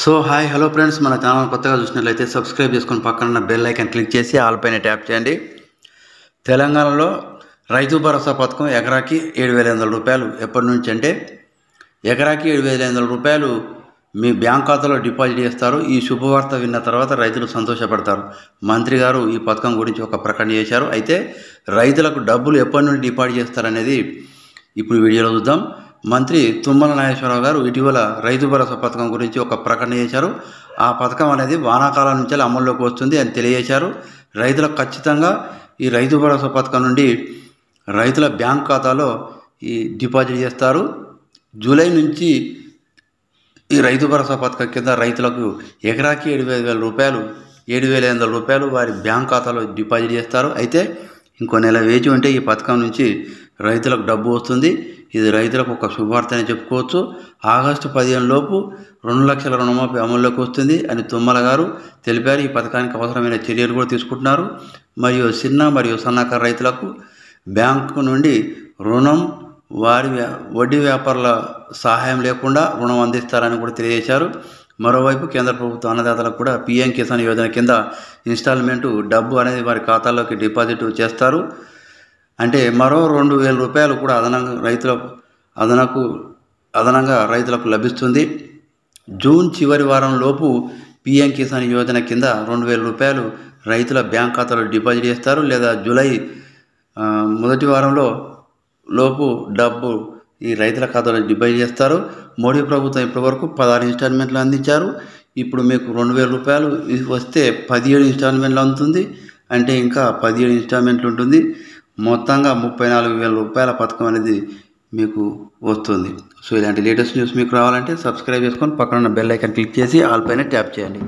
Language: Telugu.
సో హాయ్ హలో ఫ్రెండ్స్, మన ఛానల్ కొత్తగా చూసినట్లయితే సబ్స్క్రైబ్ చేసుకొని పక్కన ఉన్న బెల్ ఐకాన్ క్లిక్ చేసి ఆల్ పైన ట్యాప్ చేయండి. తెలంగాణలో రైతు భరోసా పథకం ఎకరాకి 7,500 రూపాయలు ఎప్పటి నుంచి అంటే ఎకరాకి 7,500 రూపాయలు మీ బ్యాంక్ ఖాతాలో డిపాజిట్ చేస్తారు. ఈ శుభవార్త విన్న తర్వాత రైతులు సంతోషపడతారు. మంత్రి గారు ఈ పథకం గురించి ఒక ప్రకటన చేశారు. అయితే రైతులకు డబ్బులు ఎప్పటి నుండి డిపాజిట్ చేస్తారనేది ఇప్పుడు వీడియోలో చూద్దాం. మంత్రి తుమ్మల నాగేశ్వరరావు గారు ఇటీవల రైతు భరోసా పథకం గురించి ఒక ప్రకటన చేశారు. ఆ పథకం అనేది వానాకాలం నుంచి అమల్లోకి వస్తుంది అని తెలియజేశారు. రైతులకు ఖచ్చితంగా ఈ రైతు భరోసా పథకం నుండి రైతుల బ్యాంక్ ఖాతాలో ఈ డిపాజిట్ చేస్తారు. జూలై నుంచి ఈ రైతు భరోసా పథకం కింద రైతులకు ఎకరాకి 7,500 రూపాయలు వారి బ్యాంక్ ఖాతాలో డిపాజిట్ చేస్తారు. అయితే ఇంకో నెల వేచి ఉంటే ఈ పథకం నుంచి రైతులకు డబ్బు వస్తుంది. ఇది రైతులకు ఒక శుభవార్త అని చెప్పుకోవచ్చు. ఆగస్టు 15 లోపు 2 లక్షల రుణమాఫీ అమల్లోకి వస్తుంది అని తుమ్మల గారు తెలిపారు. ఈ పథకానికి అవసరమైన చర్యలు కూడా తీసుకుంటున్నారు. మరియు చిన్న మరియు సన్నకారు రైతులకు బ్యాంకు నుండి రుణం వారి వడ్డీ వ్యాపారుల సహాయం లేకుండా రుణం అందిస్తారని కూడా తెలియజేశారు. మరోవైపు కేంద్ర ప్రభుత్వ అన్నదాతలకు కూడా పీఎం కిసాన్ యోజన కింద ఇన్స్టాల్మెంటు డబ్బు అనేది వారి ఖాతాల్లోకి డిపాజిట్ చేస్తారు. అంటే మరో 2,000 రూపాయలు కూడా అదనంగా రైతులకు లభిస్తుంది. జూన్ చివరి వారం లోపు పీఎం కిసాన్ యోజన కింద 2,000 రూపాయలు రైతుల బ్యాంక్ ఖాతాలో డిపాజిట్ చేస్తారు. లేదా జూలై మొదటి వారంలో లోపు డబ్బు ఈ రైతుల ఖాతాలో డిపాజిట్ చేస్తారు. మోడీ ప్రభుత్వం ఇప్పటివరకు 16 ఇన్స్టాల్మెంట్లు అందించారు. ఇప్పుడు మీకు 2,000 రూపాయలు వస్తే 17 ఇన్స్టాల్మెంట్లు అందుతుంది. అంటే ఇంకా 17 ఇన్స్టాల్మెంట్లు ఉంటుంది. మొత్తంగా 34,000 రూపాయల పథకం అనేది మీకు వస్తుంది. సో ఇలాంటి లేటెస్ట్ న్యూస్ మీకు రావాలంటే సబ్స్క్రైబ్ చేసుకొని పక్కన ఉన్న బెల్ ఐకాన్ క్లిక్ చేసి ఆల్ పైన ట్యాప్ చేయండి.